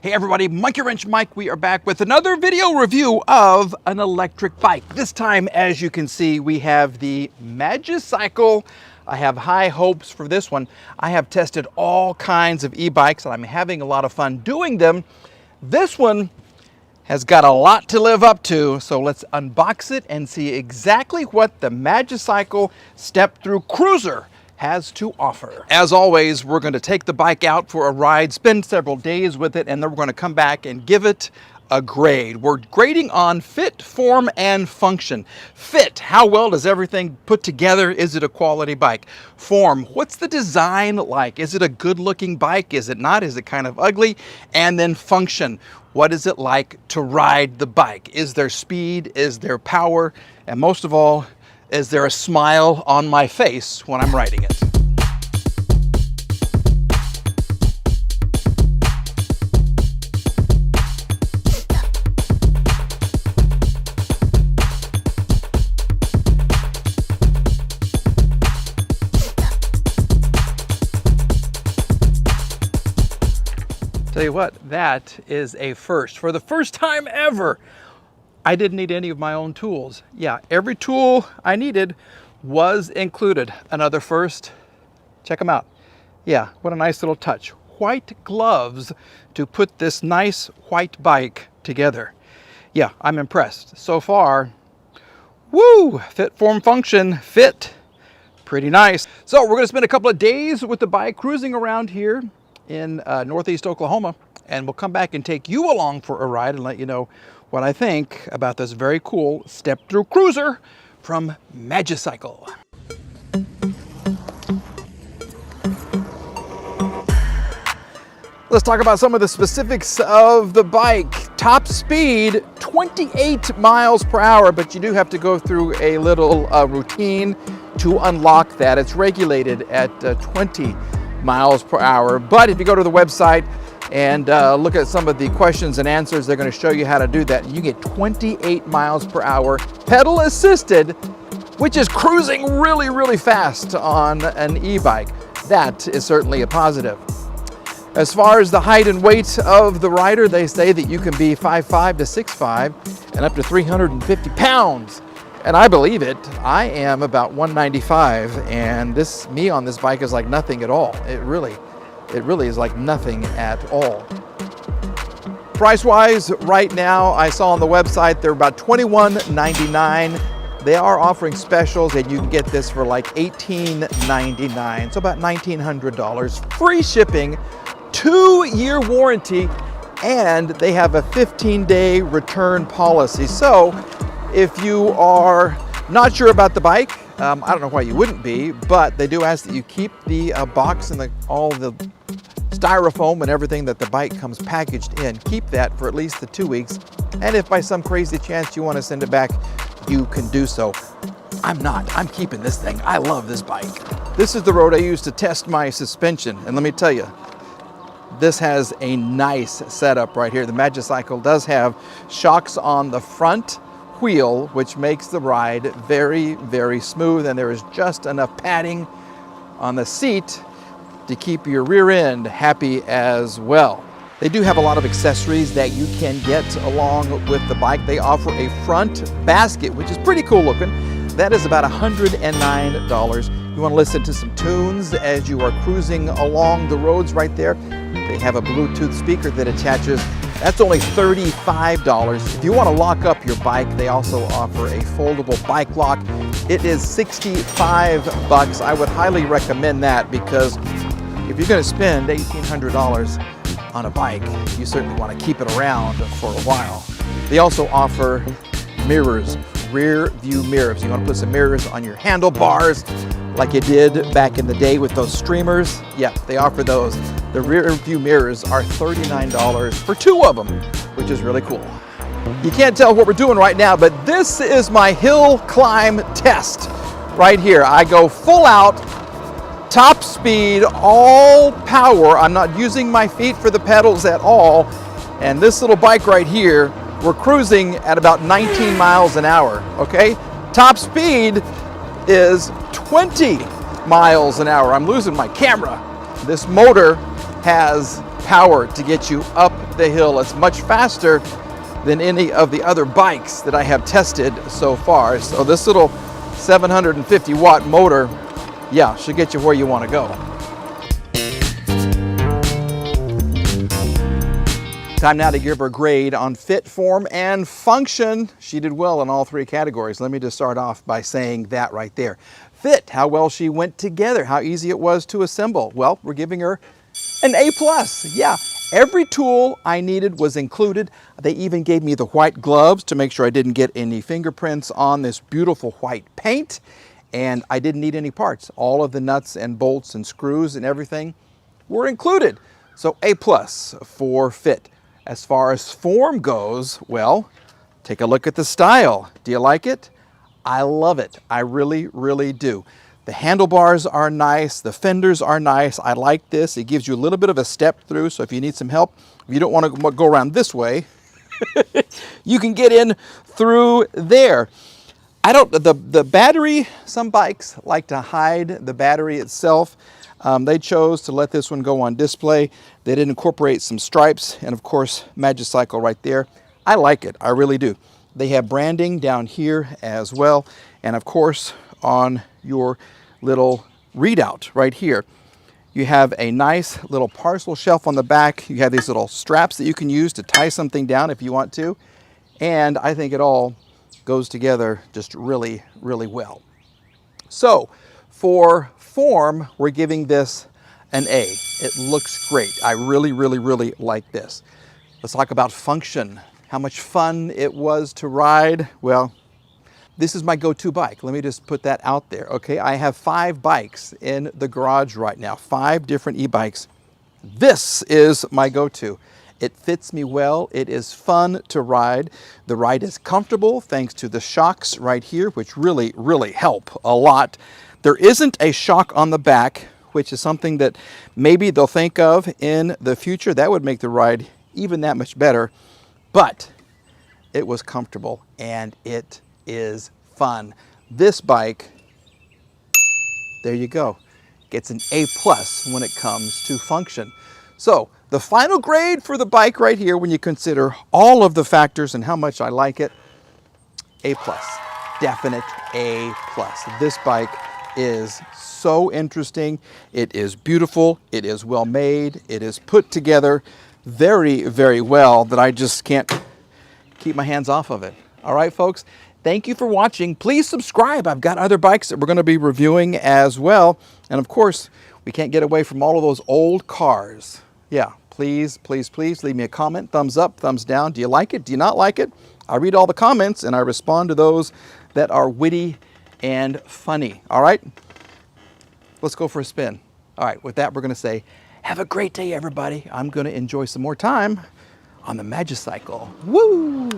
Hey everybody, Monkey Wrench Mike. We are back with another video review of an electric bike. This time, as you can see, we have the Magicycle. I have high hopes for this one. I have tested all kinds of e-bikes and I'm having a lot of fun doing them. This one has got a lot to live up to, so let's unbox it and see exactly what the Magicycle Step-Thru Cruiser has to offer. As always, we're going to take the bike out for a ride, spend several days with it, and then we're going to come back and give it a grade. We're grading on fit, form, and function. Fit, how well does everything put together? Is it a quality bike? Form, what's the design like? Is it a good-looking bike? Is it not? Is it kind of ugly? And then function, what is it like to ride the bike? Is there speed? Is there power? And most of all, is there a smile on my face when I'm riding it? Tell you what, that is a first. For the first time ever, I didn't need any of my own tools. Yeah, every tool I needed was included. Another first, check them out. Yeah, what a nice little touch. White gloves to put this nice white bike together. Yeah, I'm impressed. So far, woo, fit, form, function, fit, pretty nice. So we're gonna spend a couple of days with the bike cruising around here in Northeast Oklahoma, and we'll come back and take you along for a ride and let you know what I think about this very cool Step-Thru Cruiser from Magicycle. Let's talk about some of the specifics of the bike. Top speed, 28 miles per hour, but you do have to go through a little routine to unlock that. It's regulated at 20 miles per hour, but if you go to the website and look at some of the questions and answers, they're going to show you how to do that. You get 28 miles per hour pedal assisted, which is cruising really, really fast on an e-bike. That is certainly a positive. As far as the height and weight of the rider, they say that you can be 5'5" to 6'5" and up to 350 pounds. And I believe it. I am about 195, and me on this bike is like nothing at all. It really is like nothing at all. Price-wise, right now, I saw on the website, they're about $21.99. They are offering specials, and you can get this for like $18.99, so about $1,900. Free shipping, 2-year warranty, and they have a 15-day return policy. So if you are not sure about the bike, I don't know why you wouldn't be, but they do ask that you keep the box and all the styrofoam and everything that the bike comes packaged in. Keep that for at least the 2 weeks. And if by some crazy chance you want to send it back, you can do so. I'm keeping this thing. I love this bike. This is the road I use to test my suspension. And let me tell you, this has a nice setup right here. The Magicycle does have shocks on the front wheel, which makes the ride very, very smooth, and there is just enough padding on the seat to keep your rear end happy as well. They do have a lot of accessories that you can get along with the bike. They offer a front basket, which is pretty cool looking. That is about $109. You want to listen to some tunes as you are cruising along the roads right there. They have a Bluetooth speaker that attaches. That's only $35. If you want to lock up your bike, they also offer a foldable bike lock. It is $65. I would highly recommend that, because if you're going to spend $1,800 on a bike, you certainly want to keep it around for a while. They also offer mirrors, rear view mirrors. You want to put some mirrors on your handlebars like you did back in the day with those streamers. Yeah, they offer those. The rear view mirrors are $39 for 2 of them, which is really cool. You can't tell what we're doing right now, but this is my hill climb test right here. I go full out, top speed, all power. I'm not using my feet for the pedals at all. And this little bike right here, we're cruising at about 19 miles an hour, okay? Top speed is 20 miles an hour. I'm losing my camera. This motor has power to get you up the hill. It's much faster than any of the other bikes that I have tested so far. So this little 750 watt motor, yeah, should get you where you want to go. Time now to give her a grade on fit, form, and function. She did well in all three categories. Let me just start off by saying that right there. Fit, how well she went together, how easy it was to assemble. Well, we're giving her an A+. Yeah, every tool I needed was included. They even gave me the white gloves to make sure I didn't get any fingerprints on this beautiful white paint. And I didn't need any parts. All of the nuts and bolts and screws and everything were included. So A+ for fit. As far as form goes, well, take a look at the style. Do you like it? I love it. I really, really do. The handlebars are nice. The fenders are nice. I like this. It gives you a little bit of a step-through, so if you need some help, if you don't want to go around this way, you can get in through there. The battery, some bikes like to hide the battery itself. They chose to let this one go on display. They did incorporate some stripes and of course Magicycle right there. I like it, I really do. They have branding down here as well. And of course on your little readout right here, you have a nice little parcel shelf on the back. You have these little straps that you can use to tie something down if you want to. And I think it all goes together just really, really well. So for form, we're giving this an A. It looks great. I really, really, really like this. Let's talk about function. How much fun it was to ride. Well, this is my go-to bike. Let me just put that out there, okay? I have 5 bikes in the garage right now, 5 different e-bikes. This is my go-to. It fits me well. It is fun to ride. The ride is comfortable thanks to the shocks right here, which really, really help a lot. There isn't a shock on the back, which is something that maybe they'll think of in the future. That would make the ride even that much better. But it was comfortable and it is fun. This bike, there you go, gets an A+ when it comes to function. So the final grade for the bike right here, when you consider all of the factors and how much I like it, A+, definite A+. This bike is so interesting. It is beautiful. It is well made. It is put together very, very well that I just can't keep my hands off of it. All right, folks, thank you for watching. Please subscribe. I've got other bikes that we're going to be reviewing as well. And of course, we can't get away from all of those old cars. Yeah, please, please, please leave me a comment. Thumbs up, thumbs down. Do you like it? Do you not like it? I read all the comments and I respond to those that are witty and funny. All right, let's go for a spin. All right, with that, we're going to say, have a great day, everybody. I'm going to enjoy some more time on the Magicycle. Woo!